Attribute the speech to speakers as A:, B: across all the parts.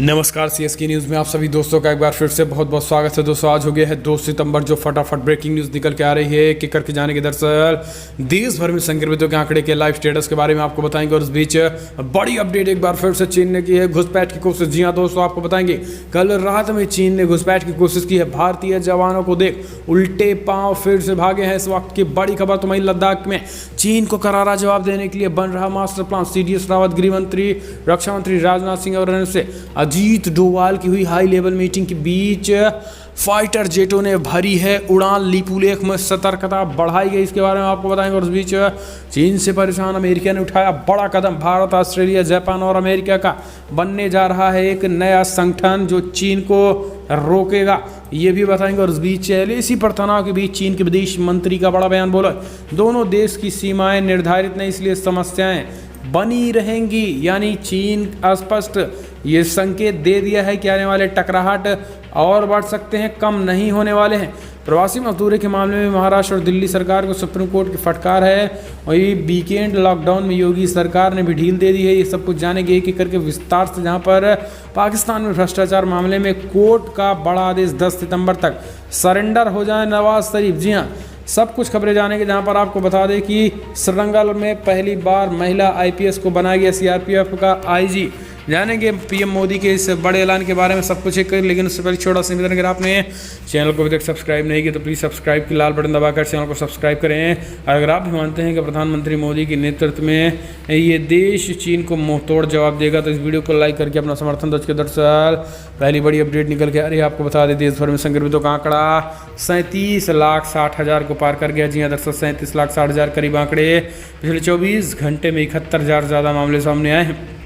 A: नमस्कार CSK news में आप सभी दोस्तों का एक बार फिर से बहुत बहुत स्वागत है। दोस्तों आज हो गया है 2 सितंबर, जो फटाफट ब्रेकिंग न्यूज़ निकल के आ रही है कि करके जाने के दरअसल देश भर में संक्रमितों के आंकड़े के लाइव स्टेटस के बारे में आपको बताएंगे। और इस बीच बड़ी अपडेट एक बार फिर से चीन ने की है घुसपैठ की कोशिश। जी हाँ दोस्तों, आपको बताएंगे कल रात में चीन ने घुसपैठ की कोशिश की है। भारतीय जवानों को देख उल्टे पाँव फिर से भागे हैं। इस वक्त की बड़ी खबर तो वहीं लद्दाख में चीन को करारा जवाब देने के लिए बन रहा मास्टर प्लान। CDS रावत, गृह मंत्री, रक्षा मंत्री राजनाथ सिंह और से अजीत डोवाल की हुई हाई लेवल मीटिंग के बीच फाइटर जेटों ने भरी है उड़ान। लिपुलेख में सतर्कता बढ़ाई गई, इसके बारे में आपको बताएंगे। और इस बीच चीन से परेशान अमेरिका ने उठाया बड़ा कदम। भारत, ऑस्ट्रेलिया, जापान और अमेरिका का बनने जा रहा है एक नया संगठन जो चीन को रोकेगा, ये भी बताएंगे। और इस बीच LAC पर तनाव के बीच चीन के विदेश मंत्री का बड़ा बयान बोला, दोनों देश की सीमाएं निर्धारित नहीं, इसलिए समस्याएं बनी रहेंगी। यानी चीन स्पष्ट ये संकेत दे दिया है कि आने वाले टकराहट और बढ़ सकते हैं, कम नहीं होने वाले हैं। प्रवासी मजदूरों के मामले में महाराष्ट्र और दिल्ली सरकार को सुप्रीम कोर्ट की फटकार है। वही वीकेंड लॉकडाउन में योगी सरकार ने भी ढील दे दी है। ये सब कुछ जानेंगे एक एक करके विस्तार से, जहां पर पाकिस्तान में भ्रष्टाचार मामले में कोर्ट का बड़ा आदेश 10 सितंबर तक सरेंडर हो जाए नवाज शरीफ। जी हाँ, सब कुछ खबरें जानेंगे, जहां पर आपको बता दें कि श्रृंगल में पहली बार महिला IPS को बनाया गया CRPF का IG। जानेंगे PM मोदी के इस बड़े ऐलान के बारे में सब कुछ एक, लेकिन उससे पहले छोटा सा निवेदन, अगर आपने चैनल को अभी तक सब्सक्राइब नहीं किया तो प्लीज़ सब्सक्राइब की लाल बटन दबाकर चैनल को सब्सक्राइब करें। और अगर आप भी मानते हैं कि प्रधानमंत्री मोदी के नेतृत्व में ये देश चीन को मुंहतोड़ जवाब देगा तो इस वीडियो को लाइक करके अपना समर्थन दर्ज के। दरअसल पहली बड़ी अपडेट निकल के आ रही है, आपको बता दें देश भर में संक्रमितों का आंकड़ा 37,60,000 को पार कर गया। जी हाँ, दरअसल 37,60,000 करीब आंकड़े। पिछले 24 घंटे में 71,000 से ज़्यादा मामले सामने आए हैं।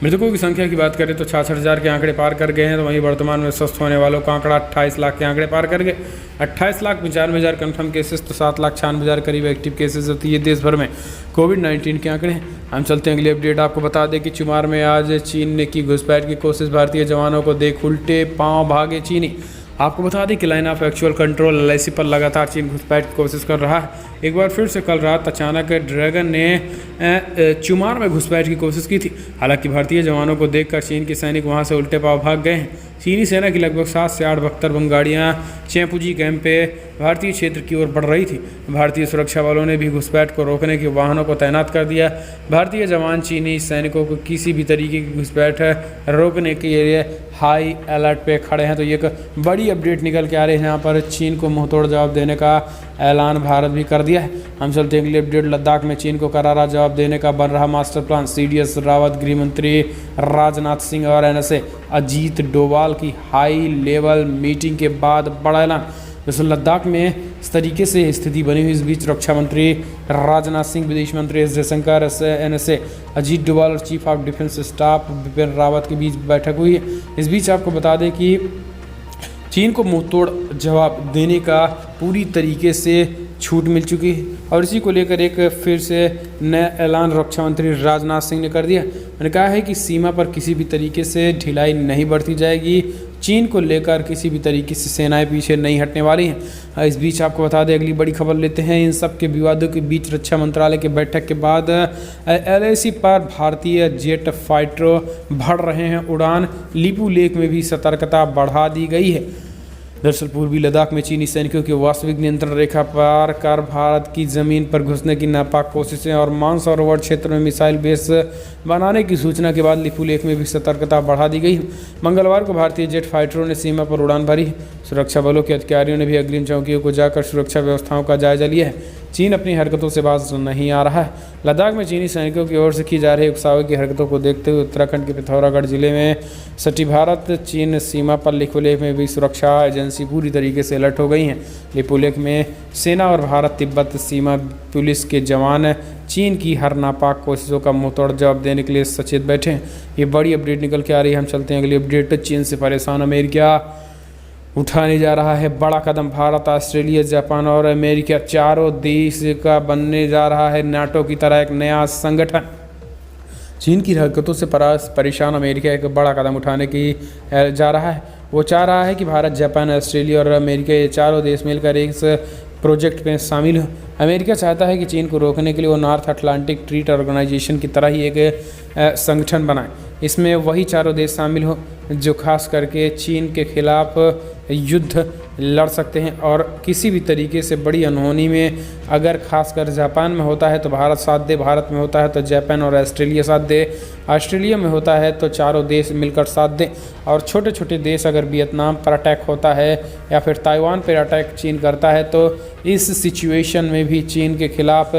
A: मृतकों की संख्या की बात करें तो 66,000 के आंकड़े पार कर गए हैं। तो वहीं वर्तमान में स्वस्थ होने वालों का आंकड़ा 28 लाख के आंकड़े पार कर गए। 28,95,000 कन्फर्म केसेस तो 7,96,000 करीब एक्टिव केसेस होती है देश भर में। कोविड-19 के आंकड़े हम चलते हैं अगली अपडेट। आपको बता दें कि चुमार में आज चीन ने की घुसपैठ की कोशिश। भारतीय जवानों को देख उल्टे पाँव भागे चीनी। आपको बता दें कि line of actual control LAC पर लगातार चीन घुसपैठ की कोशिश कर रहा है। एक बार फिर से कल रात अचानक ड्रैगन ने चुमार में घुसपैठ की कोशिश की थी। हालांकि भारतीय जवानों को देखकर चीन के सैनिक वहां से उल्टे पांव भाग गए हैं। चीनी सेना की लगभग 7 से 8 बख्तर बम गाड़ियाँ चेपुजी कैंप पे भारतीय क्षेत्र की ओर बढ़ रही थी। भारतीय सुरक्षा बलों ने भी घुसपैठ को रोकने के वाहनों को तैनात कर दिया। भारतीय जवान चीनी सैनिकों को किसी भी तरीके की घुसपैठ रोकने के लिए हाई अलर्ट पे खड़े हैं। तो ये एक बड़ी अपडेट निकल के आ रही है, यहाँ पर चीन को मुंहतोड़ जवाब देने का ऐलान भारत भी कर दिया है। हम चलते हैं अगली अपडेट। लद्दाख में चीन को करारा जवाब देने का बन रहा मास्टर प्लान। CDS रावत, गृह मंत्री राजनाथ सिंह और NSA अजीत डोवाल की हाई लेवल मीटिंग के बाद बड़ा ऐलान। वैसे लद्दाख में इस तरीके से स्थिति बनी हुई। इस बीच रक्षा मंत्री राजनाथ सिंह, विदेश मंत्री S जयशंकर, NSA अजीत डोवाल और chief of defence staff Bipin Rawat के बीच बैठक हुई है। इस बीच आपको बता दें कि चीन को मुंहतोड़ जवाब देने का पूरी तरीके से छूट मिल चुकी है। और इसी को लेकर एक फिर से नया ऐलान रक्षा मंत्री राजनाथ सिंह ने कर दिया। उन्होंने कहा है कि सीमा पर किसी भी तरीके से ढिलाई नहीं बरती जाएगी। चीन को लेकर किसी भी तरीके से सेनाएं पीछे नहीं हटने वाली हैं। इस बीच आपको बता दें अगली बड़ी खबर लेते हैं। इन सब के विवादों के बीच रक्षा मंत्रालय की बैठक के बाद LAC पर भारतीय जेट फाइटर बढ़ रहे हैं उड़ान। लिपुलेख में भी सतर्कता बढ़ा दी गई है। दरअसल पूर्वी लद्दाख में चीनी सैनिकों की वास्तविक नियंत्रण रेखा पार कर भारत की जमीन पर घुसने की नापाक कोशिशें और मानसरोवर क्षेत्र में मिसाइल बेस बनाने की सूचना के बाद लिपुलेख में भी सतर्कता बढ़ा दी गई। मंगलवार को भारतीय जेट फाइटरों ने सीमा पर उड़ान भरी। सुरक्षा बलों के अधिकारियों ने भी अग्रिम चौकियों को जाकर सुरक्षा व्यवस्थाओं का जायजा लिया है। चीन अपनी हरकतों से बाज नहीं आ रहा है। लद्दाख में चीनी सैनिकों की ओर से की जा रही उकसावे की हरकतों को देखते हुए उत्तराखंड के पिथौरागढ़ जिले में सटी भारत चीन सीमा पर लिपुलेख में भी सुरक्षा एजेंसी पूरी तरीके से अलर्ट हो गई हैं। लिपुलेख में सेना और भारत तिब्बत सीमा पुलिस के जवान चीन की हर नापाक कोशिशों का मुंहतोड़ जवाब देने के लिए सचेत बैठे हैं। ये बड़ी अपडेट निकल के आ रही है। हम चलते हैं अगली अपडेट। चीन से परेशान अमेरिका उठाने जा रहा है बड़ा कदम। भारत, ऑस्ट्रेलिया, जापान और अमेरिका चारों देश का बनने जा रहा है नाटो की तरह एक नया संगठन। चीन की हरकतों से परेशान अमेरिका एक बड़ा कदम उठाने की जा रहा है। वो चाह रहा है कि भारत, जापान, ऑस्ट्रेलिया और अमेरिका ये चारों देश मिलकर एक प्रोजेक्ट में शामिल हो। अमेरिका चाहता है कि चीन को रोकने के लिए वो नॉर्थ अटलांटिक ट्रीट ऑर्गेनाइजेशन की तरह ही एक संगठन बनाए। इसमें वही चारों देश शामिल हो जो खास करके चीन के खिलाफ युद्ध लड़ सकते हैं, और किसी भी तरीके से बड़ी अनहोनी में अगर खासकर जापान में होता है तो भारत साथ दे, भारत में होता है तो जापान और ऑस्ट्रेलिया साथ दे, ऑस्ट्रेलिया में होता है तो चारों देश मिलकर साथ दें, और छोटे छोटे देश अगर वियतनाम पर अटैक होता है या फिर ताइवान पर अटैक चीन करता है तो इस सिचुएशन में भी चीन के खिलाफ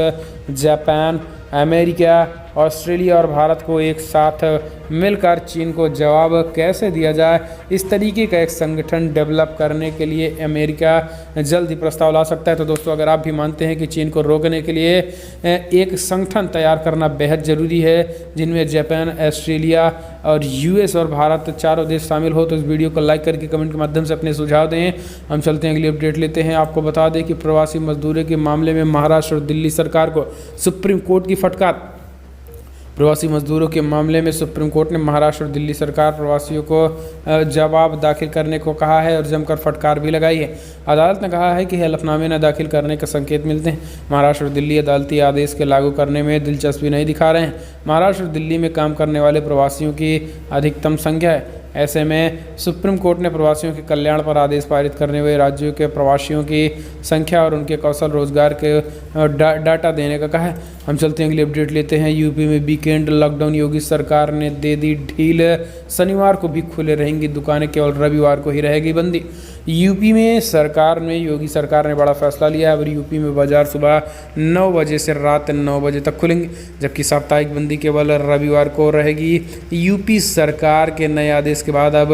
A: जापान, अमेरिका, ऑस्ट्रेलिया और भारत को एक साथ मिलकर चीन को जवाब कैसे दिया जाए, इस तरीके का एक संगठन डेवलप करने के लिए अमेरिका जल्द ही प्रस्ताव ला सकता है। तो दोस्तों, अगर आप भी मानते हैं कि चीन को रोकने के लिए एक संगठन तैयार करना बेहद ज़रूरी है जिनमें जापान, ऑस्ट्रेलिया और यूएस और भारत चारों देश शामिल हो, तो इस वीडियो को लाइक करके कमेंट के माध्यम से अपने सुझाव दें। हम चलते हैं अगली अपडेट लेते हैं। आपको बता दें कि प्रवासी मजदूरों के मामले में महाराष्ट्र और दिल्ली सरकार को सुप्रीम कोर्ट की फटकार। प्रवासी मजदूरों के मामले में सुप्रीम कोर्ट ने महाराष्ट्र और दिल्ली सरकार प्रवासियों को जवाब दाखिल करने को कहा है और जमकर फटकार भी लगाई है। अदालत ने कहा है कि हलफनामे न दाखिल करने के संकेत मिलते हैं। महाराष्ट्र और दिल्ली अदालती आदेश के लागू करने में दिलचस्पी नहीं दिखा रहे हैं। महाराष्ट्र और दिल्ली में काम करने वाले प्रवासियों की अधिकतम संख्या है। ऐसे में सुप्रीम कोर्ट ने प्रवासियों के कल्याण पर आदेश पारित करने हुए राज्यों के प्रवासियों की संख्या और उनके कौशल रोजगार के डाटा देने का कहा है। हम चलते हैं अगली अपडेट लेते हैं। यूपी में वीकेंड लॉकडाउन, योगी सरकार ने दे दी ढील। शनिवार को भी खुले रहेंगी दुकानें, केवल रविवार को ही रहेगी बंदी। यूपी में योगी सरकार ने बड़ा फैसला लिया है और यूपी में बाजार सुबह 9 बजे से रात 9 बजे तक खुलेंगे, जबकि साप्ताहिक बंदी केवल रविवार को रहेगी। यूपी सरकार के नए आदेश के बाद अब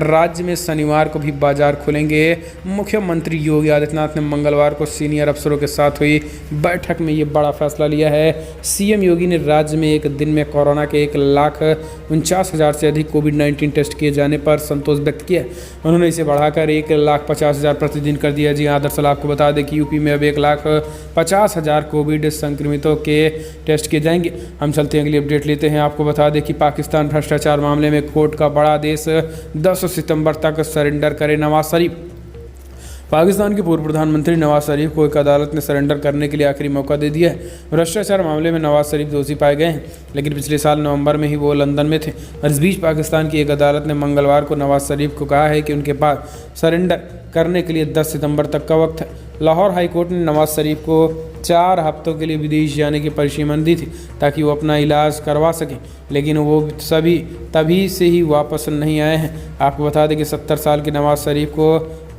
A: राज्य में शनिवार को भी बाजार खुलेंगे। मुख्यमंत्री योगी आदित्यनाथ ने मंगलवार को सीनियर अफसरों के साथ हुई बैठक में ये बड़ा फैसला लिया है। सीएम योगी ने राज्य में एक दिन में कोरोना के 1,49,000 से अधिक कोविड-19 टेस्ट किए जाने पर संतोष व्यक्त किया। उन्होंने इसे बढ़ाकर 1,50,000 प्रतिदिन कर दिया। जी हाँ, दरअसल आपको बता दें कि यूपी में अब 1,50,000 कोविड संक्रमितों के टेस्ट किए जाएंगे। हम चलते हैं अगली अपडेट लेते हैं। आपको बता दें कि पाकिस्तान भ्रष्टाचार मामले में कोर्ट का बड़ा आदेश, 10 सितंबर तक सरेंडर करे नवाज शरीफ। पाकिस्तान के पूर्व प्रधानमंत्री नवाज शरीफ को एक अदालत ने सरेंडर करने के लिए आखिरी मौका दे दिया है। भ्रष्टाचार मामले में नवाज शरीफ दोषी पाए गए हैं, लेकिन पिछले साल नवंबर में ही वो लंदन में थे। और इस बीच पाकिस्तान की एक अदालत ने मंगलवार को नवाज शरीफ को कहा है कि उनके पास सरेंडर करने के लिए 10 सितंबर तक का वक्त है। लाहौर हाईकोर्ट ने नवाज शरीफ को 4 हफ्तों के लिए विदेश जाने की परमिशन दी थी ताकि वो अपना इलाज करवा सकें, लेकिन वो तभी से ही वापस नहीं आए हैं। आपको बता दें कि 70 साल के नवाज शरीफ को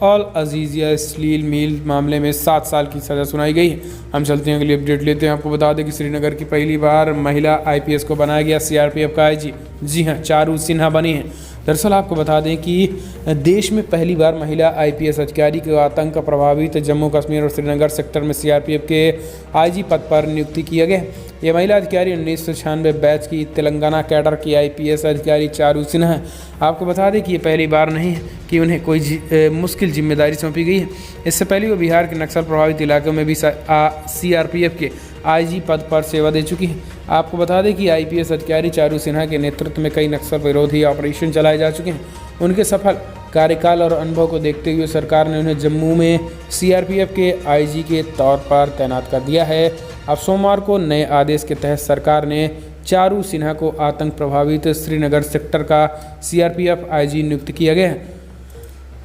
A: ऑल अजीजिया अश्लील मील मामले में 7 साल की सज़ा सुनाई गई है। हम चलते हैं अगली अपडेट लेते हैं। आपको बता दें कि श्रीनगर की पहली बार महिला आईपीएस को बनाया गया सीआरपीएफ का आईजी। जी हाँ, चारू सिन्हा बनी है। दरअसल आपको बता दें कि देश में पहली बार महिला आईपीएस अधिकारी को आतंक प्रभावित जम्मू कश्मीर और श्रीनगर सेक्टर में सीआरपीएफ के आईजी पद पर नियुक्ति किया गया। ये महिला अधिकारी 1996 बैच की तेलंगाना कैडर की आईपीएस अधिकारी चारू सिन्हा है। आपको बता दें कि ये पहली बार नहीं है कि उन्हें कोई मुश्किल जिम्मेदारी सौंपी गई है। इससे पहले वो बिहार के नक्सल प्रभावित इलाकों में भी सीआरपीएफ के आईजी पद पर सेवा दे चुकी है। आपको बता दें कि आईपीएस अधिकारी चारू सिन्हा के नेतृत्व में कई नक्सल विरोधी ऑपरेशन चलाए जा चुके हैं। उनके सफल कार्यकाल और अनुभव को देखते हुए सरकार ने उन्हें जम्मू में सीआरपीएफ के आईजी के तौर पर तैनात कर दिया है। अब सोमवार को नए आदेश के तहत सरकार ने चारू सिन्हा को आतंक प्रभावित श्रीनगर सेक्टर का सीआरपीएफ आईजी नियुक्त किया गया है।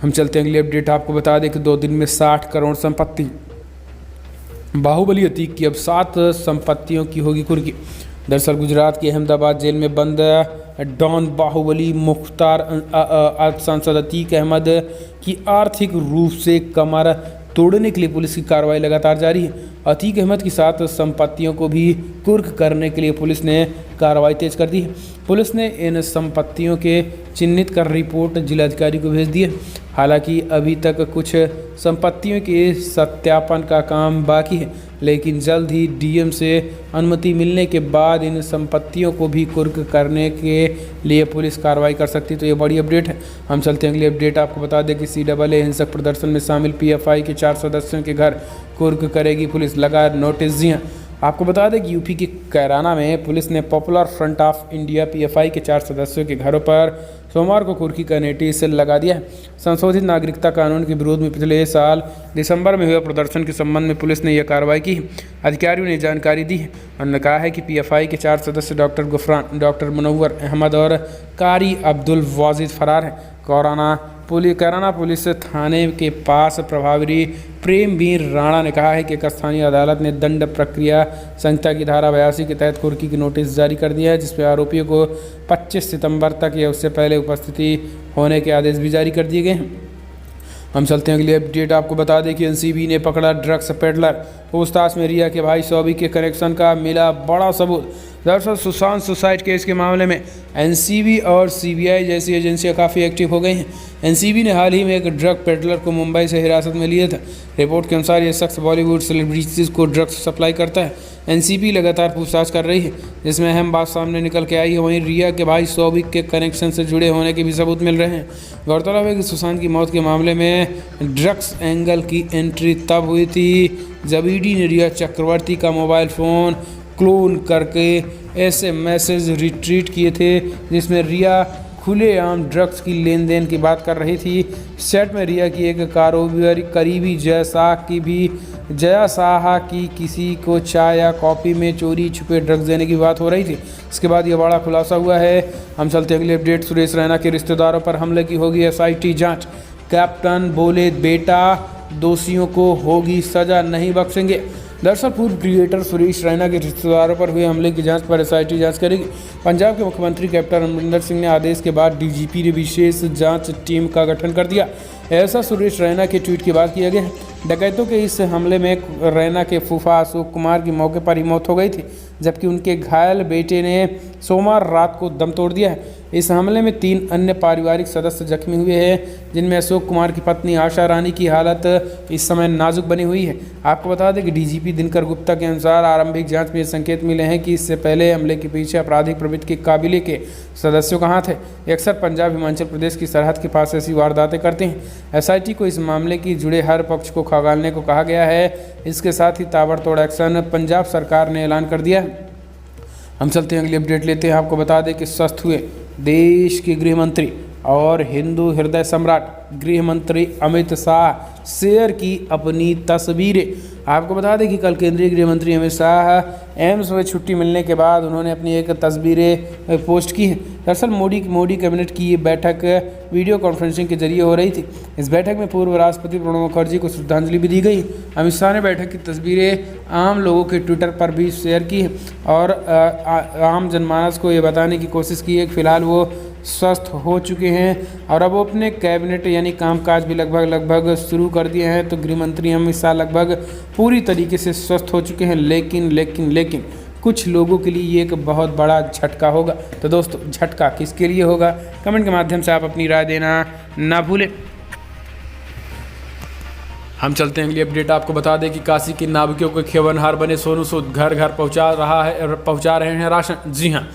A: हम चलते हैं अगली अपडेट। आपको बता दें कि 2 दिन में 60 करोड़ संपत्ति। बाहुबली अतीक की अब 7 संपत्तियों की होगी कुर्की। दरअसल गुजरात की अहमदाबाद जेल में बंद डॉन बाहुबली मुख्तार सांसद अतीक अहमद की आर्थिक रूप से कमर तोड़ने के लिए पुलिस की कार्रवाई लगातार जारी है। अतीक अहमद की 7 संपत्तियों को भी कुर्क करने के लिए पुलिस ने कार्रवाई तेज कर दी है। पुलिस ने इन संपत्तियों के चिन्हित कर रिपोर्ट जिलाधिकारी को भेज दी है। हालांकि अभी तक कुछ संपत्तियों के सत्यापन का काम बाकी है, लेकिन जल्द ही डीएम से अनुमति मिलने के बाद इन संपत्तियों को भी कुर्क करने के लिए पुलिस कार्रवाई कर सकती है। तो ये बड़ी अपडेट है। हम चलते हैं अगली अपडेट। आपको बता दें कि CAA हिंसक प्रदर्शन में शामिल PFI के 4 सदस्यों के घर कुर्क करेगी पुलिस, लगा नोटिस। जी हाँ, आपको बता दें कि यूपी के कैराना में पुलिस ने popular front of India PFI के 4 सदस्यों के घरों पर सोमवार को कुर्की का नोटिस लगा दिया है। संशोधित नागरिकता कानून के विरोध में पिछले साल दिसंबर में हुए प्रदर्शन के संबंध में पुलिस ने यह कार्रवाई की। अधिकारियों ने जानकारी दी है। उन्होंने कहा है कि पीएफआई के 4 सदस्य डॉक्टर गुफरान, डॉक्टर मुनव्वर अहमद और कारी अब्दुल वाजिद फरार हैं। कैराना पुलिस थाने के पास प्रभारी प्रेमवीर राणा ने कहा है कि एक स्थानीय अदालत ने दंड प्रक्रिया संहिता की धारा 82 के तहत कुर्की की नोटिस जारी कर दिया है, जिसमें आरोपियों को 25 सितंबर तक या उससे पहले उपस्थिति होने के आदेश भी जारी कर दिए गए हैं। हम चलते हैं अगली अपडेट। आपको बता दें कि एनसीबी ने पकड़ा ड्रग्स पेडलर। पूछताछ में रिया के भाई सौबिक के कनेक्शन का मिला बड़ा सबूत। दरअसल सुशांत सुसाइड केस के मामले में एनसीबी और सीबीआई जैसी एजेंसियां काफ़ी एक्टिव हो गई हैं। एनसीबी ने हाल ही में एक ड्रग पेडलर को मुंबई से हिरासत में लिया था। रिपोर्ट के अनुसार यह शख्स बॉलीवुड सेलिब्रिटीज़ को ड्रग्स सप्लाई करता है। एनसीबी लगातार पूछताछ कर रही है, जिसमें अहम बात सामने निकल के आई है। वहीं रिया के भाई सौबिक के कनेक्शन से जुड़े होने के भी सबूत मिल रहे हैं। गौरतलब है कि सुशांत की मौत के मामले में ड्रग्स एंगल की एंट्री तब हुई थी जब ईडी ने रिया चक्रवर्ती का मोबाइल फ़ोन क्लोन करके ऐसे मैसेज रिट्रीट किए थे जिसमें रिया खुलेआम ड्रग्स की लेन देन की बात कर रही थी। सेट में रिया की एक कारोबारी करीबी जया साहा की किसी को चाय या कॉफ़ी में चोरी छुपे ड्रग्स देने की बात हो रही थी। इसके बाद यह बड़ा खुलासा हुआ है। हम चलते अगले अपडेट। सुरेश रैना के रिश्तेदारों पर हमले की होगी एसआईटी जांच। कैप्टन बोले बेटा दोषियों को होगी सजा, नहीं बख्शेंगे। दरअसल पूर्व क्रिएटर सुरेश रैना के रिश्तेदारों पर हुए हमले की जांच पर एसआईटी जांच करेगी। पंजाब के मुख्यमंत्री कैप्टन अमरिंदर सिंह ने आदेश के बाद डीजीपी ने विशेष जांच टीम का गठन कर दिया। ऐसा सुरेश रैना के ट्वीट के बाद किया गया है। डकैतों के इस हमले में रैना के फूफा अशोक कुमार की मौके पर ही मौत हो गई थी, जबकि उनके घायल बेटे ने सोमवार रात को दम तोड़ दिया है। इस हमले में 3 अन्य पारिवारिक सदस्य जख्मी हुए हैं, जिनमें अशोक कुमार की पत्नी आशा रानी की हालत इस समय नाजुक बनी हुई है। आपको बता दें कि डीजीपी दिनकर गुप्ता के अनुसार आरंभिक जांच में संकेत मिले हैं कि इससे पहले हमले के पीछे आपराधिक प्रवृत्ति के काबिले के सदस्यों का हाथ है। अक्सर पंजाब हिमाचल प्रदेश की सरहद के पास ऐसी वारदातें करते हैं। एसआईटी को इस मामले की जुड़े हर पक्ष को खंगालने को कहा गया है। इसके साथ ही ताबड़तोड़ एक्शन पंजाब सरकार ने ऐलान कर दिया है। हम चलते हैं अगली अपडेट लेते हैं। आपको बता दें कि स्वस्थ हुए देश के गृह मंत्री और हिंदू हृदय सम्राट गृह मंत्री अमित शाह शेयर की अपनी तस्वीरें। आपको बता दें कि कल केंद्रीय गृह मंत्री अमित शाह एम्स में छुट्टी मिलने के बाद उन्होंने अपनी एक तस्वीरें पोस्ट की हैं। दरअसल मोदी कैबिनेट की ये बैठक वीडियो कॉन्फ्रेंसिंग के जरिए हो रही थी। इस बैठक में पूर्व राष्ट्रपति प्रणब मुखर्जी को श्रद्धांजलि भी दी गई। अमित शाह ने बैठक की तस्वीरें आम लोगों के ट्विटर पर भी शेयर की है और आम जनमानस को ये बताने की कोशिश की है कि फिलहाल वो स्वस्थ हो चुके हैं और अब वो अपने कैबिनेट यानी कामकाज भी लगभग शुरू कर दिए हैं। तो गृह मंत्री अमित शाह लगभग पूरी तरीके से स्वस्थ हो चुके हैं, लेकिन कुछ लोगों के लिए ये एक बहुत बड़ा झटका होगा। तो दोस्तों, झटका किसके लिए होगा, कमेंट के माध्यम से आप अपनी राय देना ना भूलें। हम चलते हैं अगली अपडेट। आपको बता दें कि काशी के नाविकों को खेवनहार बने सोनू सूद घर घर पहुंचा रहे हैं राशन। जी हाँ,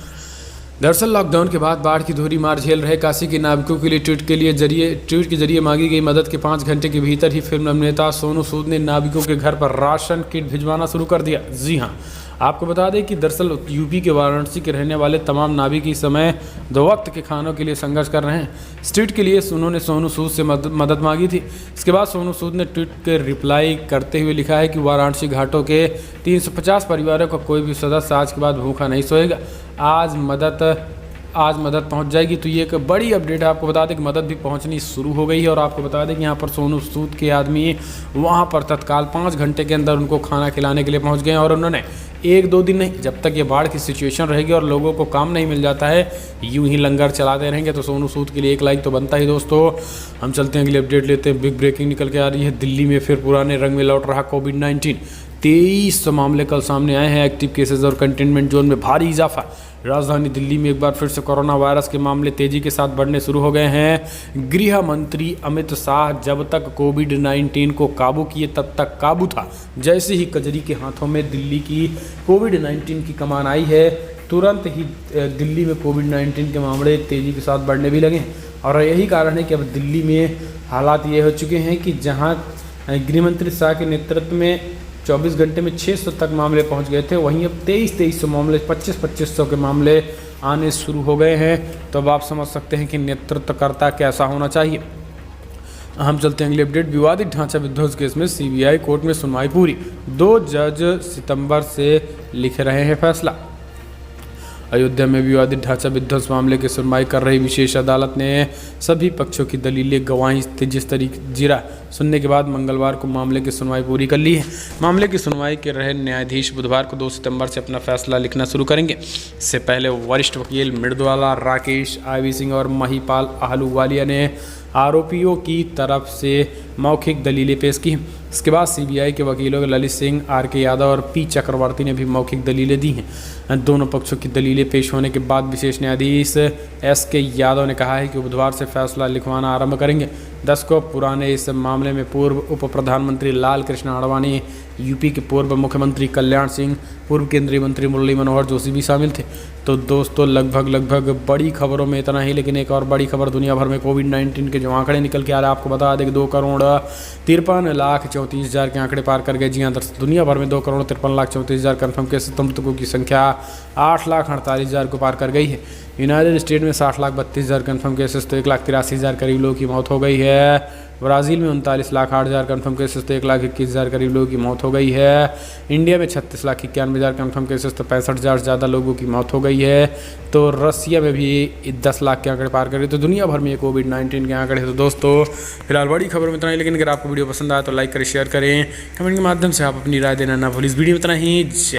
A: दरअसल लॉकडाउन के बाद बाढ़ की दोहरी मार झेल रहे काशी के नाविकों के लिए ट्वीट के जरिए मांगी गई मदद के 5 घंटे के भीतर ही फिल्म अभिनेता सोनू सूद ने नाविकों के घर पर राशन किट भिजवाना शुरू कर दिया। जी हाँ, आपको बता दें कि दरअसल यूपी के वाराणसी के रहने वाले तमाम नाविक इस समय 2 वक्त के खानों के लिए संघर्ष कर रहे हैं। इस ट्वीट के लिए उन्होंने सोनू सूद से मदद मांगी थी। इसके बाद सोनू सूद ने ट्वीट के रिप्लाई करते हुए लिखा है कि वाराणसी घाटों के 350 परिवारों का कोई भी सदस्य आज के बाद भूखा नहीं सोएगा। आज मदद पहुंच जाएगी। तो ये एक बड़ी अपडेट है। आपको बता दें कि मदद भी पहुंचनी शुरू हो गई है और आपको बता दें कि यहाँ पर सोनू सूद के आदमी वहाँ पर तत्काल 5 घंटे के अंदर उनको खाना खिलाने के लिए पहुँच गए और उन्होंने 1-2 दिन नहीं, जब तक ये बाढ़ की सिचुएशन रहेगी और लोगों को काम नहीं मिल जाता है, यूं ही लंगर चलाते रहेंगे। तो सोनू सूद के लिए 1 लाइक तो बनता ही। दोस्तों, हम चलते हैं अगली अपडेट लेते हैं। बिग ब्रेकिंग निकल के आ रही है। दिल्ली में फिर पुराने रंग में लौट रहा कोविड-19। 23 मामले कल सामने आए हैं। एक्टिव केसेस और कंटेनमेंट जोन में भारी इजाफा। राजधानी दिल्ली में एक बार फिर से कोरोना वायरस के मामले तेजी के साथ बढ़ने शुरू हो गए हैं। गृह मंत्री अमित शाह जब तक कोविड-19 को काबू किए तब तक काबू था। जैसे ही कजरी के हाथों में दिल्ली की कोविड-19 की कमान आई है, तुरंत ही दिल्ली में कोविड-19 के मामले तेजी के साथ बढ़ने भी लगे हैं। और यही कारण है कि अब दिल्ली में हालात ये हो चुके हैं कि जहाँ गृह मंत्री शाह के नेतृत्व में 24 घंटे में 600 तक मामले पहुंच गए थे। वहीं अब 2300 मामले 2500 के मामले आने शुरू हो गए हैं। तो अब आप समझ सकते हैं कि नेतृत्वकर्ता कैसा होना चाहिए। हम चलते हैं अगले अपडेट। विवादित ढांचा विध्वंस केस में सीबीआई कोर्ट में सुनवाई पूरी, 2 जज सितंबर से लिख रहे हैं फैसला। अयोध्या में विवादित ढांचा विध्वंस मामले की सुनवाई कर रही विशेष अदालत ने सभी पक्षों की दलीलें, गवाही जिस तरीके जीरा सुनने के बाद मंगलवार को मामले की सुनवाई पूरी कर ली है। मामले की सुनवाई कर रहे न्यायाधीश बुधवार को 2 सितंबर से अपना फैसला लिखना शुरू करेंगे। इससे पहले वरिष्ठ वकील मृदुला राकेश, आईवी सिंह और महिपाल आहलूवालिया ने आरोपियों की तरफ से मौखिक दलीलें पेश की। इसके बाद सीबीआई के वकीलों ललित सिंह, आर.के. यादव और पी. चक्रवर्ती ने भी मौखिक दलीलें दी हैं। दोनों पक्षों की दलीलें पेश होने के बाद विशेष न्यायाधीश एस.के. यादव ने कहा है कि बुधवार से फैसला लिखवाना आरंभ करेंगे। दशकों पुराने इस मामले में पूर्व उप प्रधानमंत्री लाल कृष्ण आडवाणी, यूपी के पूर्व मुख्यमंत्री कल्याण सिंह, पूर्व केंद्रीय मंत्री मुरली मनोहर जोशी भी शामिल थे। तो दोस्तों लगभग बड़ी खबरों में इतना ही, लेकिन एक और बड़ी खबर दुनिया भर में कोविड-19 के जो आंकड़े निकल के आ रहे हैं, आपको बता दें कि 2,53,34,000 के आंकड़े पार कर गए। जी हाँ दर्शक, दुनिया भर में 2,53,34,000 कन्फर्म केसेस, तो मृतकों की संख्या 8,48,000 को पार कर गई है। यूनाइटेड स्टेट में 60,32,000 कन्फर्म केसेस, तो 1,83,000 करीब लोगों की मौत हो गई है। ब्राज़ील में 39,08,000 कन्फर्म केसेस, तो 1,21,000 करीब लोगों की मौत हो गई है। इंडिया में 36,91,000 कन्फर्म केसेस, तो 65,000 से ज़्यादा लोगों की मौत हो गई है। तो रसिया में भी 10 लाख के आंकड़े पार कर गए। तो दुनिया भर में ये कोविड-19 के आंकड़े। तो दोस्तों फिलहाल बड़ी खबर में इतना ही, लेकिन अगर आपको वीडियो पसंद आया तो लाइक करें, शेयर करें, कमेंट के माध्यम से आप अपनी राय देना ना भूलिए। इस वीडियो में इतना ही।